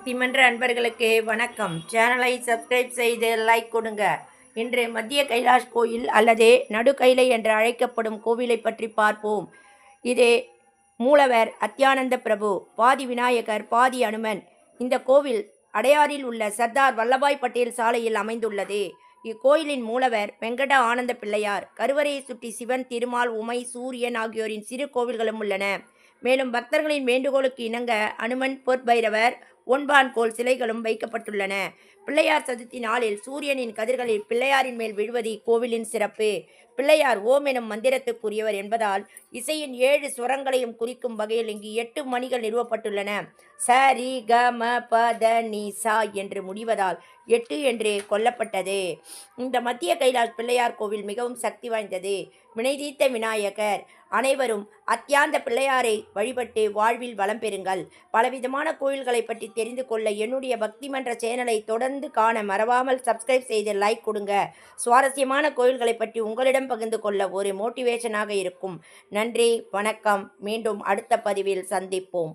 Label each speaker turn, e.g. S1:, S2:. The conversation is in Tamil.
S1: பக்திமன்ற அன்பர்களுக்கு வணக்கம். சேனலை சப்ஸ்கிரைப் செய்து லைக் கொடுங்க. இன்று மத்திய கைலாஷ் கோயில் அல்லது நடுக்கைலை என்று அழைக்கப்படும் கோவிலை பற்றி பார்ப்போம். இது மூலவர் அத்யானந்த பிரபு, பாதி விநாயகர் பாதி அனுமன். இந்த கோவில் அடையாறில் உள்ள சர்தார் வல்லபாய் பட்டேல் சாலையில் அமைந்துள்ளது. இக்கோயிலின் மூலவர் வெங்கட ஆனந்த பிள்ளையார். கருவறையை சுற்றி சிவன், திருமால், உமை, சூரியன் ஆகியோரின் சிறு கோவில்களும் உள்ளன. மேலும் பக்தர்களின் வேண்டுகோளுக்கு இணங்க அனுமன், பொற்பைரவர், ஒன்பான்கோல் சிலைகளும் வைக்கப்பட்டுள்ளன. பிள்ளையார் சதுர்த்தி நாளில் சூரியனின் கதிர்களில் பிள்ளையாரின் மேல் விழுவது இக்கோவிலின் சிறப்பு. பிள்ளையார் ஓம் எனும் மந்திரத்துக்குரியவர் என்பதால் இசையின் 7 சுரங்களையும் குறிக்கும் வகையில் இங்கு 8 மணிகள் நிறுவப்பட்டுள்ளன. ச ரி க ம ப த நி சா என்று முடிவதால் 8 என்று கொல்லப்பட்டது. இந்த மத்திய கைலாஷ் பிள்ளையார் கோவில் மிகவும் சக்தி வாய்ந்தது. வினைதீர்த்த விநாயகர். அனைவரும் அத்யாந்த பிள்ளையாரை வழிபட்டு வாழ்வில் வளம் பெறுங்கள். பலவிதமான கோயில்களை பற்றி தெரிந்து கொள்ள என்னுடைய பக்தி மன்ற சேனலை தொடர்ந்து காண மறவாமல் சப்ஸ்கிரைப் செய்து லைக் கொடுங்க. சுவாரஸ்யமான கோயில்களை பற்றி உங்களிடம் பகிர்ந்து கொள்ள ஒரு மோட்டிவேஷனாக இருக்கும். நன்றி, வணக்கம். மீண்டும் அடுத்த பதிவில் சந்திப்போம்.